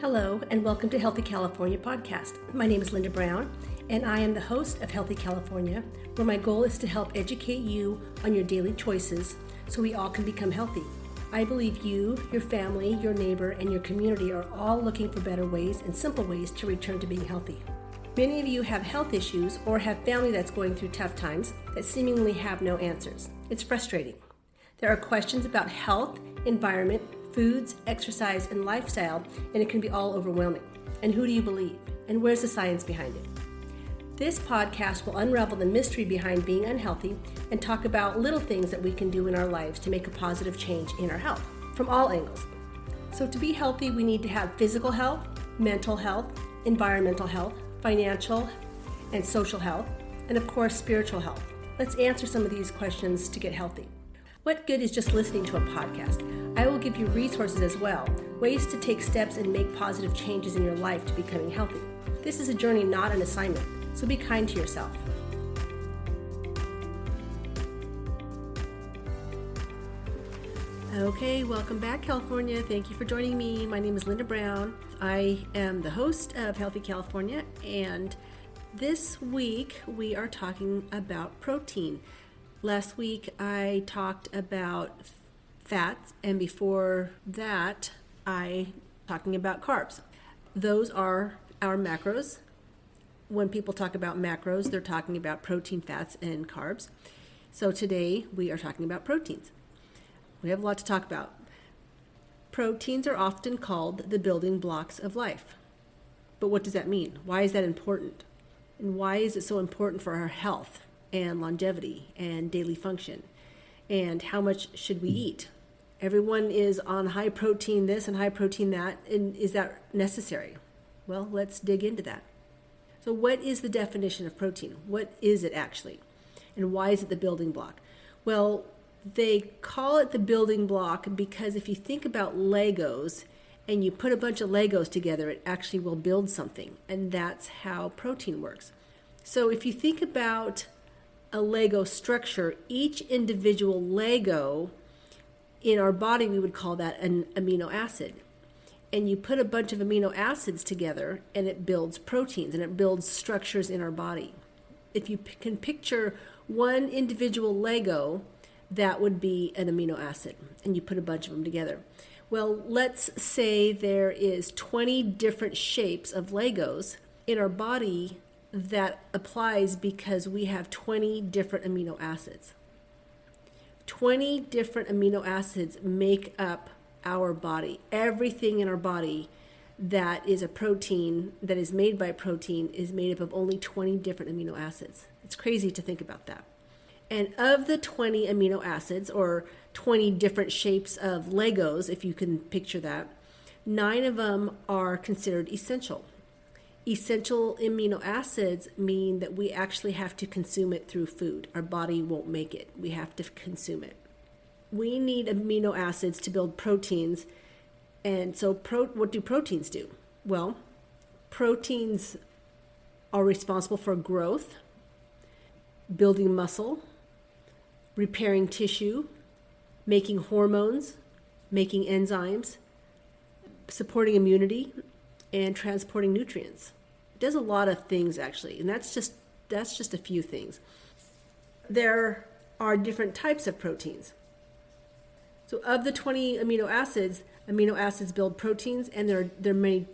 Hello, and welcome to Healthy California podcast. My name is Linda Brown, and I am the host of Healthy California, where my goal is to help educate you on your daily choices so we all can become healthy. I believe you, your family, your neighbor, and your community are all looking for better ways and simple ways to return to being healthy. Many of you have health issues or have family that's going through tough times that seemingly have no answers. It's frustrating. There are questions about health, environment, foods, exercise, and lifestyle, and it can be all overwhelming. And who do you believe? And where's the science behind it? This podcast will unravel the mystery behind being unhealthy and talk about little things that we can do in our lives to make a positive change in our health from all angles. So to be healthy, we need to have physical health, mental health, environmental health, financial and social health, and of course, spiritual health. Let's answer some of these questions to get healthy. What good is just listening to a podcast? I will give you resources as well, ways to take steps and make positive changes in your life to becoming healthy. This is a journey, not an assignment, so be kind to yourself. Okay, welcome back, California. Thank you for joining me. My name is Linda Brown. I am the host of Healthy California, and this week we are talking about protein. Last week I talked about fats, and before that I talking about carbs. Those are our macros. When people talk about macros, they're talking about protein, fats, and carbs. So today we are talking about proteins. We have a lot to talk about. Proteins are often called the building blocks of life. But what does that mean? Why is that important? And why is it so important for our health and longevity and daily function? And how much should we eat? Everyone is on high protein this and high protein that, and is that necessary? Well, let's dig into that. So what is the definition of protein? What is it actually? And why is it the building block? Well, they call it the building block because if you think about Legos and you put a bunch of Legos together, it actually will build something. And that's how protein works. So if you think about a Lego structure, each individual Lego in our body, we would call that an amino acid. And you put a bunch of amino acids together and it builds proteins and it builds structures in our body. If you can picture one individual Lego, that would be an amino acid, and you put a bunch of them together. Well, let's say there is 20 different shapes of Legos in our body. That applies because we have 20 different amino acids. 20 different amino acids make up our body. Everything in our body that is a protein, that is made by protein, is made up of only 20 different amino acids. It's crazy to think about that. And of the 20 amino acids, or 20 different shapes of Legos, if you can picture that, 9 of them are considered essential. Essential amino acids mean that we actually have to consume it through food. Our body won't make it. We have to consume it. We need amino acids to build proteins. And so what do proteins do? Well, proteins are responsible for growth, building muscle, repairing tissue, making hormones, making enzymes, supporting immunity, and transporting nutrients. It does a lot of things actually, and that's just a few things. There are different types of proteins. So of the 20 amino acids build proteins, and there are many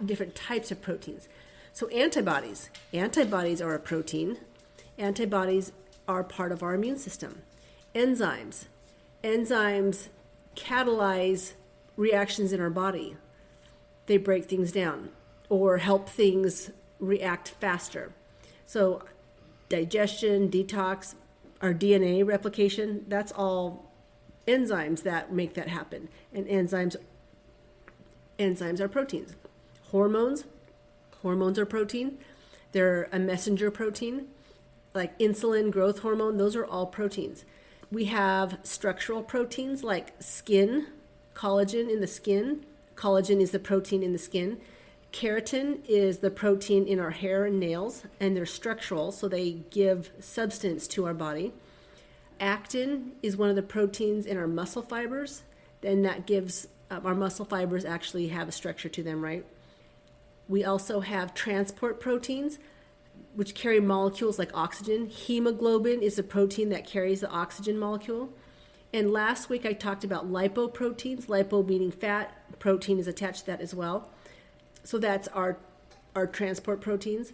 different types of proteins. So antibodies are a protein. Antibodies are part of our immune system. Enzymes catalyze reactions in our body. They break things down or help things react faster. So digestion, detox, our DNA replication, that's all enzymes that make that happen. And enzymes are proteins. Hormones are protein. They're a messenger protein, like insulin, growth hormone, those are all proteins. We have structural proteins like skin, collagen in the skin. Collagen is the protein in the skin. Keratin is the protein in our hair and nails, and they're structural, so they give substance to our body. Actin is one of the proteins in our muscle fibers, and that gives our muscle fibers actually have a structure to them, right? We also have transport proteins, which carry molecules like oxygen. Hemoglobin is a protein that carries the oxygen molecule. And last week I talked about lipoproteins, lipo meaning fat, protein is attached to that as well. So that's our transport proteins.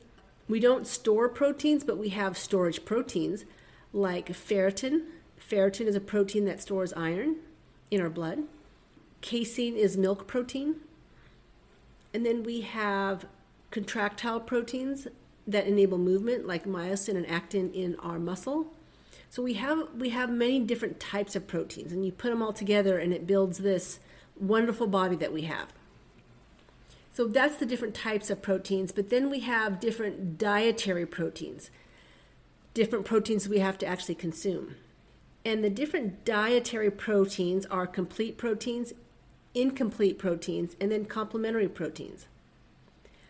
We don't store proteins, but we have storage proteins like ferritin. Ferritin is a protein that stores iron in our blood. Casein is milk protein. And then we have contractile proteins that enable movement like myosin and actin in our muscle. So we have many different types of proteins, and you put them all together and it builds this wonderful body that we have. So that's the different types of proteins, but then we have different dietary proteins, different proteins we have to actually consume. And the different dietary proteins are complete proteins, incomplete proteins, and then complementary proteins.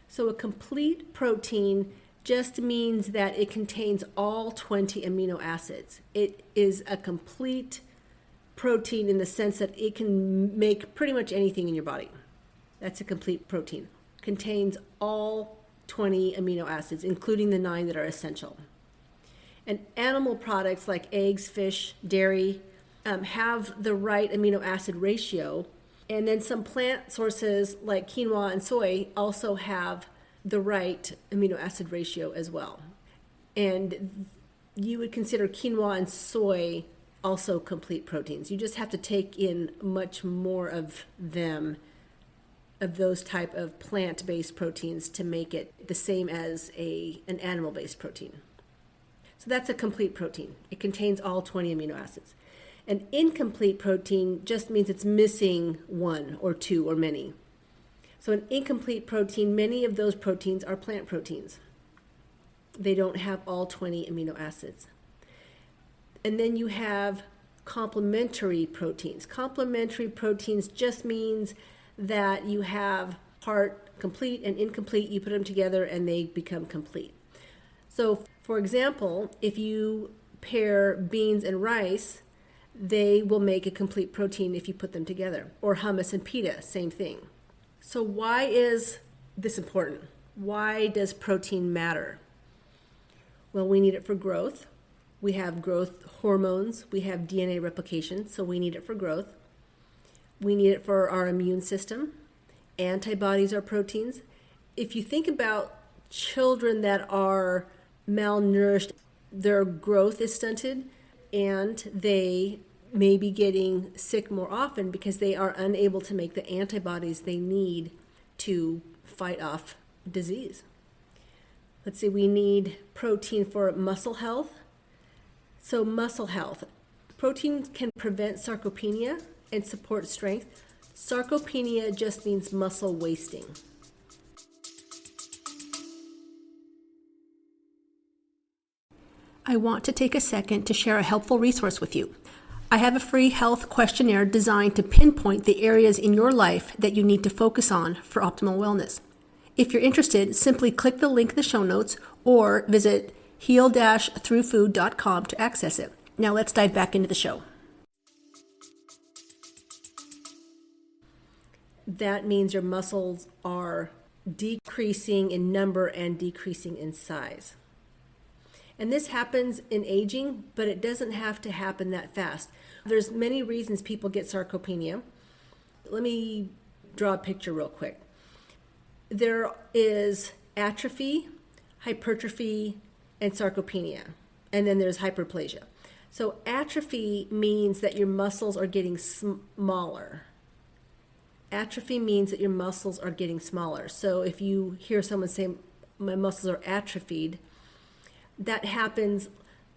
So a complete protein just means that it contains all 20 amino acids. It is a complete protein in the sense that it can make pretty much anything in your body. That's a complete protein. Contains all 20 amino acids, including the 9 that are essential. And animal products like eggs, fish, dairy have the right amino acid ratio. And then some plant sources like quinoa and soy also have the right amino acid ratio as well. And you would consider quinoa and soy also complete proteins. You just have to take in much more of them, of those type of plant-based proteins, to make it the same as an animal-based protein. So that's a complete protein. It contains all 20 amino acids. An incomplete protein just means it's missing one or two or many. So an incomplete protein, many of those proteins are plant proteins. They don't have all 20 amino acids. And then you have complementary proteins. Complementary proteins just means that you have part complete and incomplete, you put them together and they become complete. So for example, if you pair beans and rice, they will make a complete protein if you put them together. Or hummus and pita, same thing. So why is this important? Why does protein matter? Well, we need it for growth. We have growth hormones. We have DNA replication, so we need it for growth. We need it for our immune system. Antibodies are proteins. If you think about children that are malnourished, their growth is stunted, and they may be getting sick more often because they are unable to make the antibodies they need to fight off disease. Let's see, we need protein for muscle health. So muscle health. Protein can prevent sarcopenia and support strength. Sarcopenia just means muscle wasting. I want to take a second to share a helpful resource with you. I have a free health questionnaire designed to pinpoint the areas in your life that you need to focus on for optimal wellness. If you're interested, simply click the link in the show notes or visit heal-throughfood.com to access it. Now let's dive back into the show. That means your muscles are decreasing in number and decreasing in size. And this happens in aging, but it doesn't have to happen that fast. There's many reasons people get sarcopenia. Let me draw a picture real quick. There is atrophy, hypertrophy, and sarcopenia. And then there's hyperplasia. So atrophy means that your muscles are getting smaller. Atrophy means that your muscles are getting smaller. So if you hear someone say, my muscles are atrophied, that happens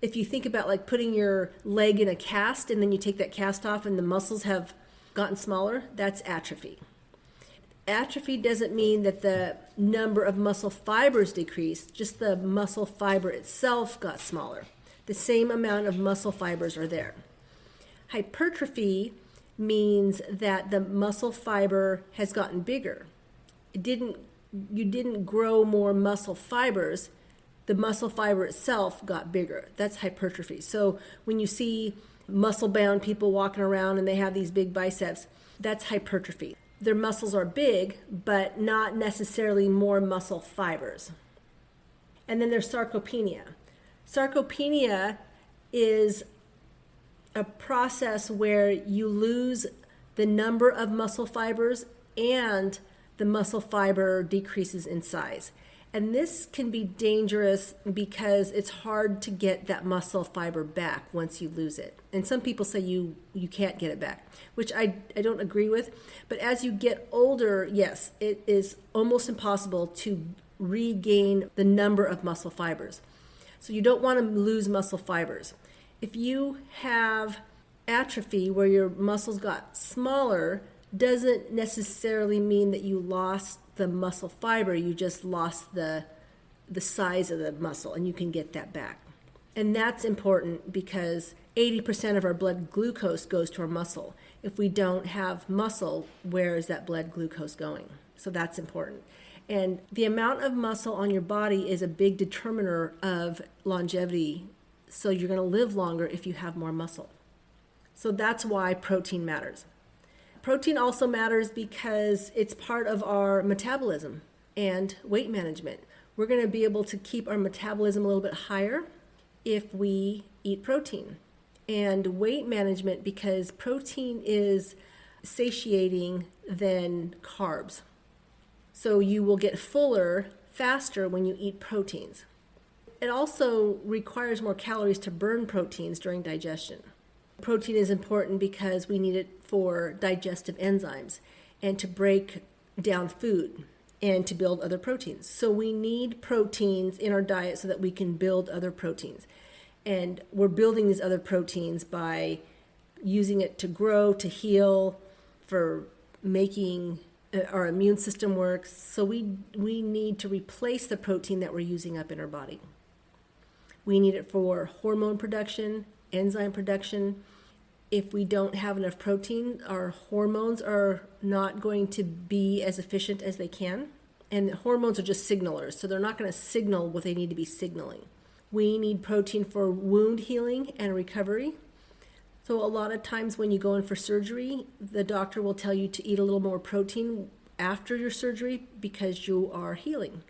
if you think about like putting your leg in a cast and then you take that cast off and the muscles have gotten smaller. That's atrophy. Atrophy doesn't mean that the number of muscle fibers decreased, just the muscle fiber itself got smaller. The same amount of muscle fibers are there. Hypertrophy means that the muscle fiber has gotten bigger. You didn't grow more muscle fibers. The muscle fiber itself got bigger. That's hypertrophy. So when you see muscle-bound people walking around and they have these big biceps, that's hypertrophy. their muscles are big, but not necessarily more muscle fibers. And then there's sarcopenia. Sarcopenia is a process where you lose the number of muscle fibers and the muscle fiber decreases in size. And this can be dangerous because it's hard to get that muscle fiber back once you lose it. And some people say you can't get it back, which I don't agree with. But as you get older, yes, it is almost impossible to regain the number of muscle fibers. So you don't want to lose muscle fibers. If you have atrophy where your muscles got smaller, doesn't necessarily mean that you lost the muscle fiber, you just lost the size of the muscle, and you can get that back. And that's important because 80% of our blood glucose goes to our muscle. If we don't have muscle, where is that blood glucose going? So that's important. And the amount of muscle on your body is a big determiner of longevity. So you're going to live longer if you have more muscle. So that's why protein matters. Protein also matters because it's part of our metabolism and weight management. We're going to be able to keep our metabolism a little bit higher if we eat protein. And weight management because protein is satiating than carbs. So you will get fuller faster when you eat proteins. It also requires more calories to burn proteins during digestion. Protein is important because we need it for digestive enzymes and to break down food and to build other proteins. So we need proteins in our diet so that we can build other proteins. And we're building these other proteins by using it to grow, to heal, for making our immune system work. So we need to replace the protein that we're using up in our body. We need it for hormone production, enzyme production. If we don't have enough protein, our hormones are not going to be as efficient as they can. And hormones are just signalers, so they're not going to signal what they need to be signaling. We need protein for wound healing and recovery. So a lot of times when you go in for surgery, the doctor will tell you to eat a little more protein after your surgery because you are healing.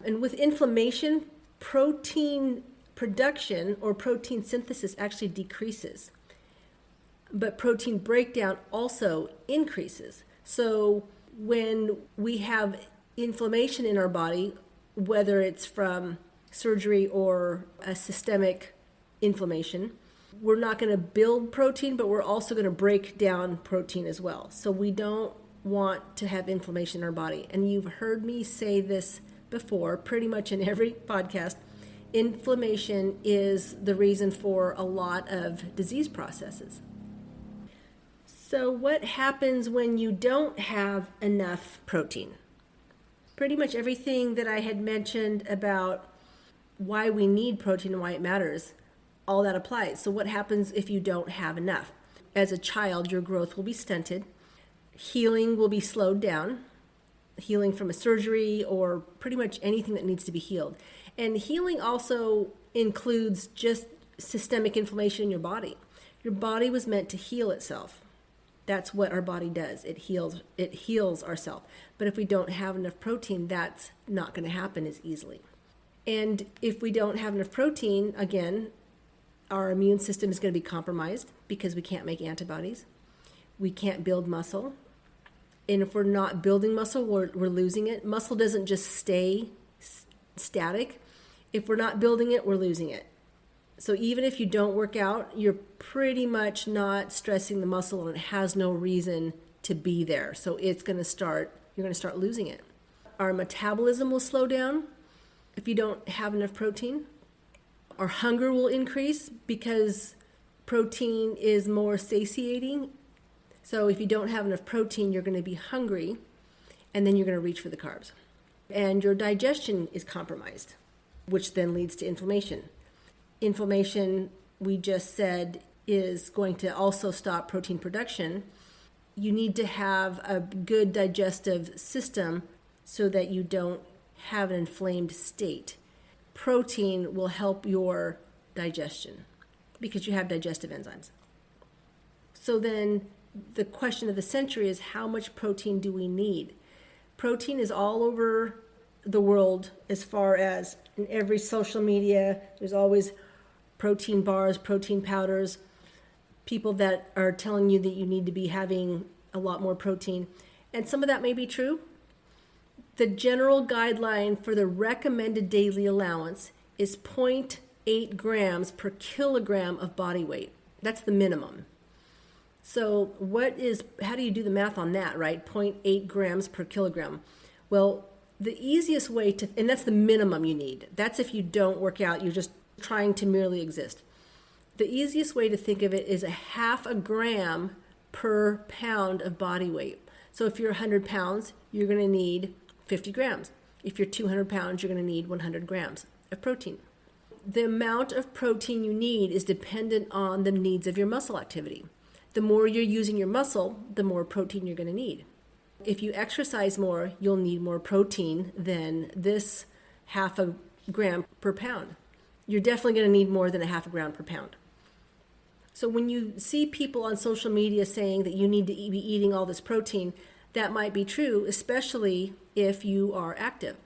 And with inflammation, protein production or protein synthesis actually decreases. But protein breakdown also increases. So when we have inflammation in our body, whether it's from surgery or a systemic inflammation, we're not going to build protein, but we're also going to break down protein as well. So we don't want to have inflammation in our body. And you've heard me say this before, pretty much in every podcast. Inflammation is the reason for a lot of disease processes. So what happens when you don't have enough protein? Pretty much everything that I had mentioned about why we need protein and why it matters, all that applies. So what happens if you don't have enough? As a child, your growth will be stunted. Healing will be slowed down. Healing from a surgery or pretty much anything that needs to be healed. And healing also includes just systemic inflammation in your body. Your body was meant to heal itself. That's what our body does. It heals ourselves. But if we don't have enough protein, that's not going to happen as easily. And if we don't have enough protein, again, our immune system is going to be compromised because we can't make antibodies. We can't build muscle. And if we're not building muscle, we're losing it. Muscle doesn't just stay static. If we're not building it, we're losing it. So even if you don't work out, you're pretty much not stressing the muscle and it has no reason to be there. So you're going to start losing it. Our metabolism will slow down if you don't have enough protein. Our hunger will increase because protein is more satiating. So if you don't have enough protein, you're going to be hungry and then you're going to reach for the carbs. And your digestion is compromised, which then leads to inflammation. Inflammation, we just said, is going to also stop protein production. You need to have a good digestive system so that you don't have an inflamed state. Protein will help your digestion because you have digestive enzymes. So then the question of the century is, how much protein do we need? Protein is all over the world, as far as in every social media, there's always protein bars, protein powders, people that are telling you that you need to be having a lot more protein. And some of that may be true. The general guideline for the recommended daily allowance is 0.8 grams per kilogram of body weight. That's the minimum. So how do you do the math on that, right? 0.8 grams per kilogram. Well, the easiest way and that's the minimum you need. That's if you don't work out, you're just trying to merely exist. The easiest way to think of it is 0.5 gram per pound of body weight. So if you're 100 pounds, you're going to need 50 grams. If you're 200 pounds, you're going to need 100 grams of protein. The amount of protein you need is dependent on the needs of your muscle activity. The more you're using your muscle, the more protein you're going to need. If you exercise more, you'll need more protein than this 0.5 gram per pound. You're definitely going to need more than 0.5 gram per pound. So when you see people on social media saying that you need to be eating all this protein, that might be true, especially if you are active.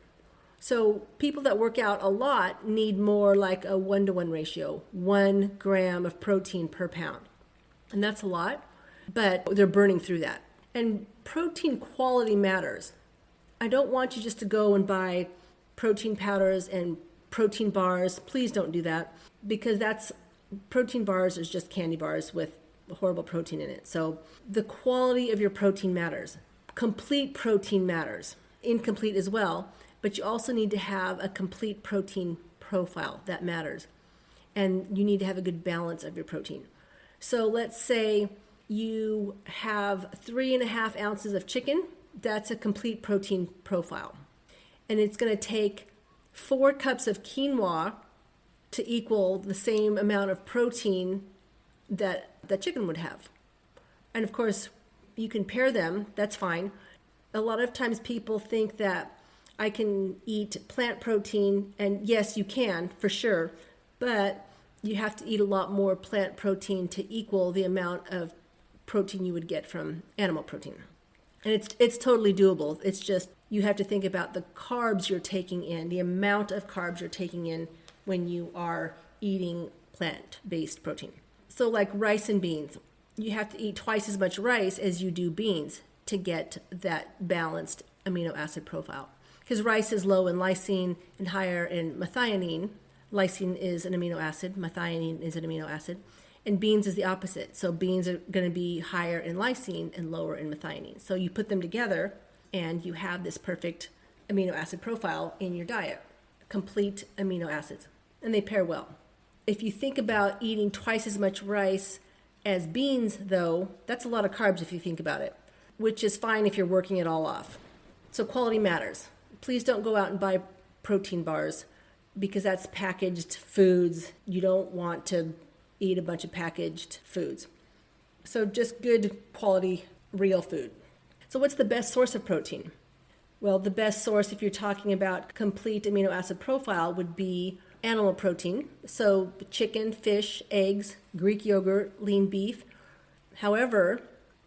So people that work out a lot need more like a 1-to-1 ratio, 1 gram of protein per pound. And that's a lot, but they're burning through that. And protein quality matters. I don't want you just to go and buy protein powders and protein bars. Please don't do that, because protein bars is just candy bars with horrible protein in it. So the quality of your protein matters. Complete protein matters. Incomplete as well, but you also need to have a complete protein profile. That matters. And you need to have a good balance of your protein. So let's say you have 3.5 ounces of chicken. That's a complete protein profile. And it's going to take 4 cups of quinoa to equal the same amount of protein that chicken would have. And of course, you can pair them, that's fine. A lot of times people think that I can eat plant protein, and yes, you can, for sure, but you have to eat a lot more plant protein to equal the amount of protein you would get from animal protein. And it's totally doable. It's just you have to think about the carbs you're taking in, the amount of carbs you're taking in when you are eating plant-based protein. So like rice and beans, you have to eat twice as much rice as you do beans to get that balanced amino acid profile. Because rice is low in lysine and higher in methionine. Lysine is an amino acid, methionine is an amino acid, and beans is the opposite. So beans are going to be higher in lysine and lower in methionine. So you put them together and you have this perfect amino acid profile in your diet, complete amino acids, and they pair well. If you think about eating twice as much rice as beans, though, that's a lot of carbs if you think about it, which is fine if you're working it all off. So quality matters. Please don't go out and buy protein bars, because that's packaged foods. You don't want to eat a bunch of packaged foods. So just good quality, real food. So what's the best source of protein? Well, the best source, if you're talking about complete amino acid profile, would be animal protein. So chicken, fish, eggs, Greek yogurt, lean beef. However,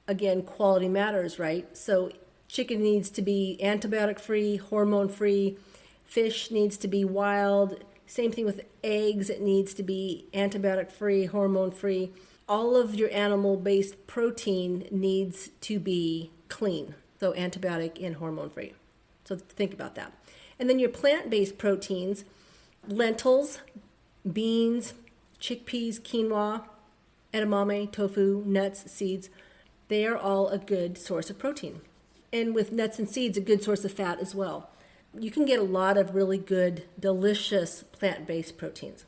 again, quality matters, right? So chicken needs to be antibiotic-free, hormone-free. Fish needs to be wild. Same thing with eggs. It needs to be antibiotic-free, hormone-free. All of your animal-based protein needs to be clean, so antibiotic and hormone-free. So think about that. And then your plant-based proteins, lentils, beans, chickpeas, quinoa, edamame, tofu, nuts, seeds, they are all a good source of protein. And with nuts and seeds, a good source of fat as well. You can get a lot of really good, delicious plant-based proteins.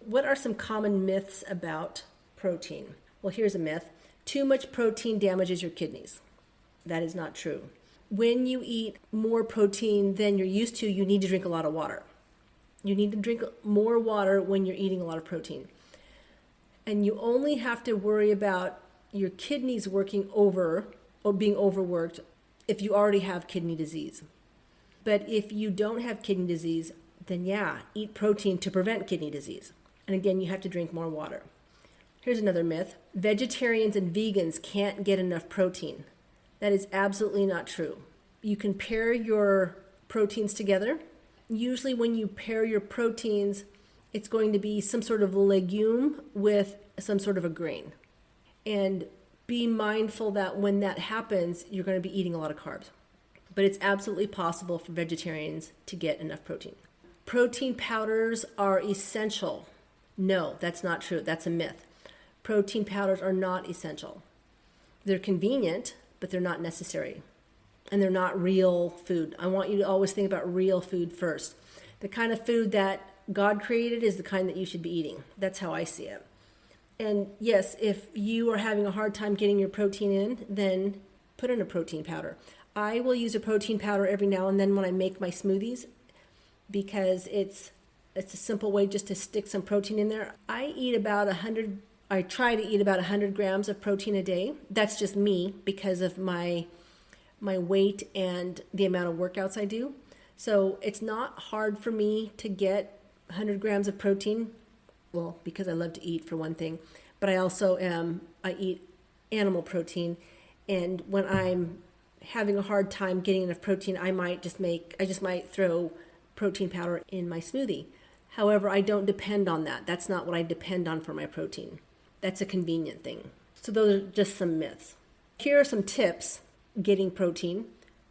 What are some common myths about protein? Well, here's a myth. Too much protein damages your kidneys. That is not true. When you eat more protein than you're used to, you need to drink a lot of water. You need to drink more water when you're eating a lot of protein. And you only have to worry about your kidneys working over or being overworked if you already have kidney disease. But if you don't have kidney disease, then eat protein to prevent kidney disease. And again, you have to drink more water. Here's another myth. Vegetarians and vegans can't get enough protein. That is absolutely not true. You can pair your proteins together. Usually when you pair your proteins, it's going to be some sort of legume with some sort of a grain. And be mindful that when that happens, you're going to be eating a lot of carbs. But it's absolutely possible for vegetarians to get enough protein. Protein powders are essential. No, that's not true. That's a myth. Protein powders are not essential. They're convenient, but they're not necessary. And they're not real food. I want you to always think about real food first. The kind of food that God created is the kind that you should be eating. That's how I see it. And yes, if you are having a hard time getting your protein in, then put in a protein powder. I will use a protein powder every now and then when I make my smoothies because it's a simple way just to stick some protein in there. I try to eat about 100 grams of protein a day. That's just me because of my weight and the amount of workouts I do. So it's not hard for me to get 100 grams of protein. Well, because I love to eat for one thing, but I eat animal protein. And when I'm having a hard time getting enough protein, I just might throw protein powder in my smoothie. However, I don't depend on that. That's not what I depend on for my protein. That's a convenient thing. So those are just some myths. Here are some tips getting protein.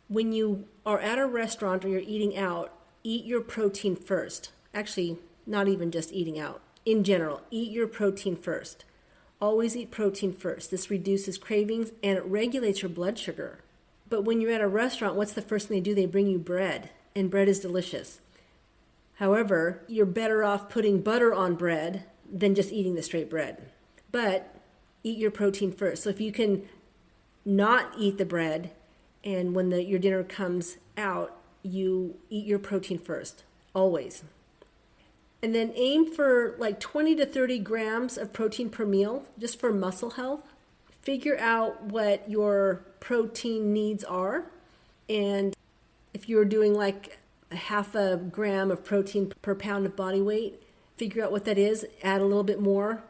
When you are at a restaurant or you're eating out, eat your protein first. Actually, not even just eating out. In general, eat your protein first. Always eat protein first. This reduces cravings and it regulates your blood sugar. But when you're at a restaurant, what's the first thing they do? They bring you bread, and bread is delicious. However, you're better off putting butter on bread than just eating the straight bread. But eat your protein first. So if you can not eat the bread, and when your dinner comes out, you eat your protein first, always. And then aim for like 20 to 30 grams of protein per meal, just for muscle health. Figure out what your protein needs are. And if you're doing like a half a gram of protein per pound of body weight, figure out what that is, add a little bit more,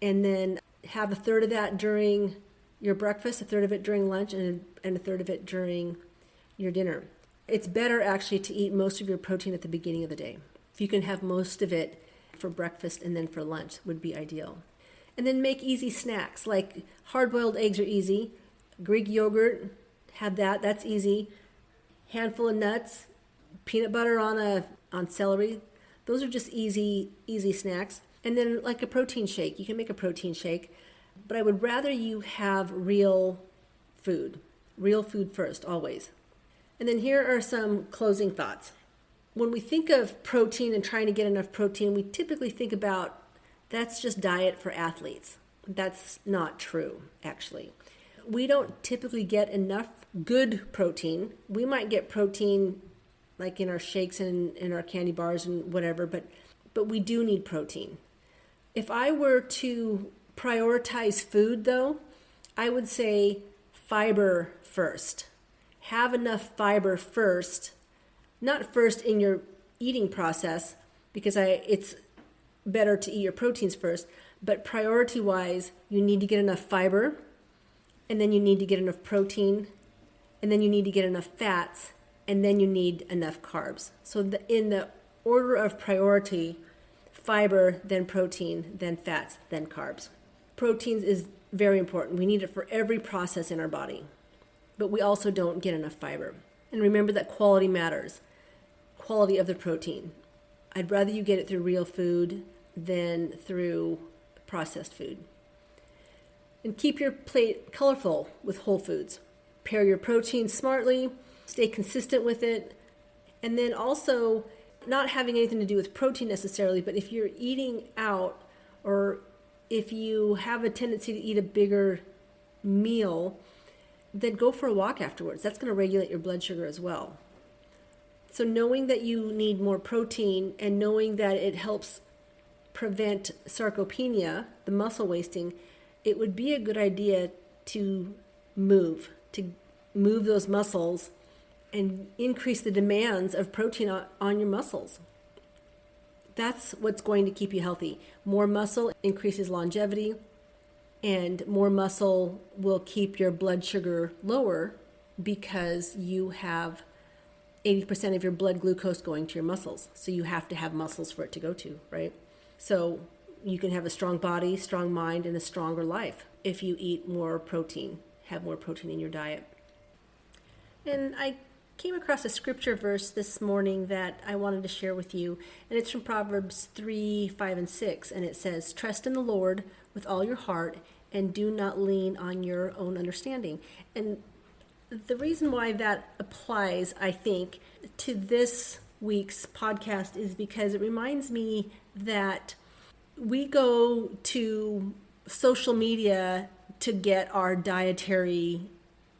and then have a third of that during your breakfast, a third of it during lunch, and a third of it during your dinner. It's better actually to eat most of your protein at the beginning of the day. If you can have most of it for breakfast and then for lunch would be ideal. And then make easy snacks, like hard-boiled eggs are easy. Greek yogurt, have that, that's easy. Handful of nuts, peanut butter on celery. Those are just easy snacks. And then like a protein shake, you can make a protein shake. But I would rather you have real food first, always. And then here are some closing thoughts. When we think of protein and trying to get enough protein, we typically think about that's just diet for athletes. That's not true, actually. We don't typically get enough good protein. We might get protein like in our shakes and in our candy bars and whatever, but we do need protein. If I were to prioritize food, though, I would say fiber first. Have enough fiber first. Not first in your eating process, because it's better to eat your proteins first, but priority-wise, you need to get enough fiber, and then you need to get enough protein, and then you need to get enough fats, and then you need enough carbs. So in the order of priority, fiber, then protein, then fats, then carbs. Proteins is very important. We need it for every process in our body, but we also don't get enough fiber. And remember that quality matters. Quality of the protein. I'd rather you get it through real food than through processed food. And keep your plate colorful with whole foods. Pair your protein smartly, stay consistent with it, and then also not having anything to do with protein necessarily, but if you're eating out or if you have a tendency to eat a bigger meal, then go for a walk afterwards. That's going to regulate your blood sugar as well. So knowing that you need more protein and knowing that it helps prevent sarcopenia, the muscle wasting, it would be a good idea to move those muscles and increase the demands of protein on your muscles. That's what's going to keep you healthy. More muscle increases longevity, And more muscle will keep your blood sugar lower because you have 80% of your blood glucose going to your muscles. So you have to have muscles for it to go to, right? So you can have a strong body, strong mind, and a stronger life if you eat more protein, have more protein in your diet. And I came across a scripture verse this morning that I wanted to share with you, and it's from Proverbs 3, 5, and 6, and it says, "Trust in the Lord with all your heart, and do not lean on your own understanding." And the reason why that applies, I think, to this week's podcast is because it reminds me that we go to social media to get our dietary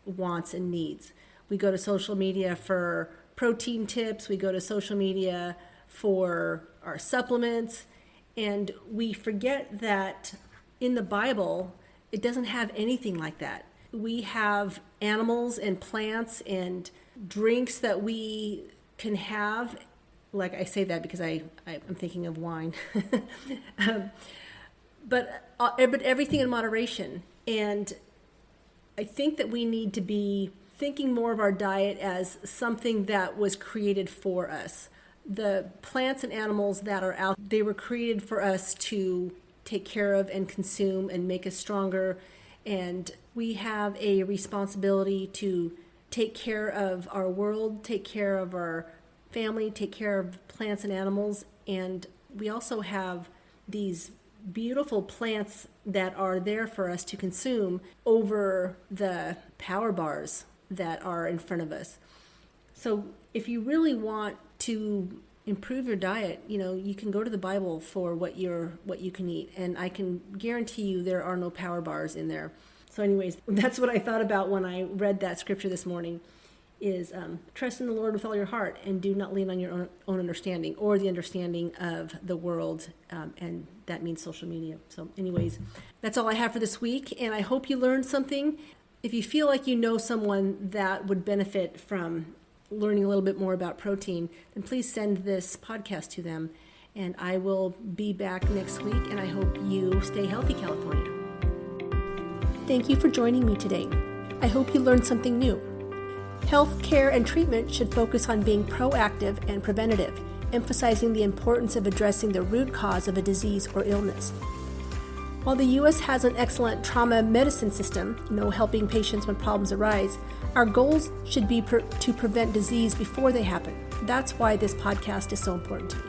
wants and needs. We go to social media for protein tips. We go to social media for our supplements. And we forget that in the Bible, it doesn't have anything like that. We have animals and plants and drinks that we can have. Like I say that because I'm thinking of wine. But everything in moderation. And I think that we need to be thinking more of our diet as something that was created for us. The plants and animals that are out, they were created for us to take care of and consume and make us stronger. And we have a responsibility to take care of our world, take care of our family, take care of plants and animals. And we also have these beautiful plants that are there for us to consume over the power bars that are in front of us. So if you really want to improve your diet, you can go to the Bible for what you can eat, and I can guarantee you there are no power bars in there. So anyways, that's what I thought about when I read that scripture this morning, is trust in the Lord with all your heart and do not lean on your own understanding or the understanding of the world, and that means social media. So anyways, that's all I have for this week, and I hope you learned something. If you feel like you know someone that would benefit from learning a little bit more about protein, then please send this podcast to them. And I will be back next week, and I hope you stay healthy, California. Thank you for joining me today. I hope you learned something new. Health care and treatment should focus on being proactive and preventative, emphasizing the importance of addressing the root cause of a disease or illness. While the U.S. has an excellent trauma medicine system, helping patients when problems arise, our goals should be to prevent disease before they happen. That's why this podcast is so important to me.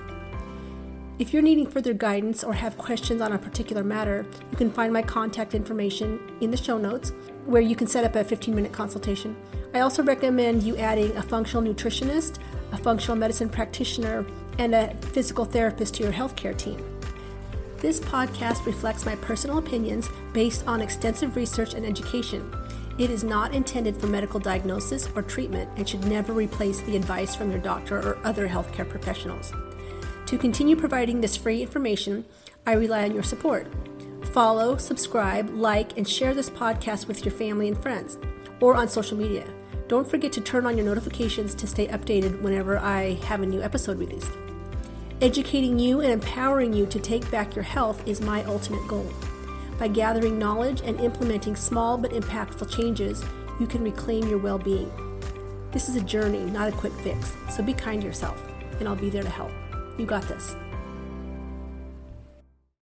If you're needing further guidance or have questions on a particular matter, you can find my contact information in the show notes, where you can set up a 15-minute consultation. I also recommend you adding a functional nutritionist, a functional medicine practitioner, and a physical therapist to your healthcare team. This podcast reflects my personal opinions based on extensive research and education. It is not intended for medical diagnosis or treatment and should never replace the advice from your doctor or other healthcare professionals. To continue providing this free information, I rely on your support. Follow, subscribe, like, and share this podcast with your family and friends, or on social media. Don't forget to turn on your notifications to stay updated whenever I have a new episode released. Educating you and empowering you to take back your health is my ultimate goal. By gathering knowledge and implementing small but impactful changes, you can reclaim your well-being. This is a journey, not a quick fix, so be kind to yourself, and I'll be there to help. You got this.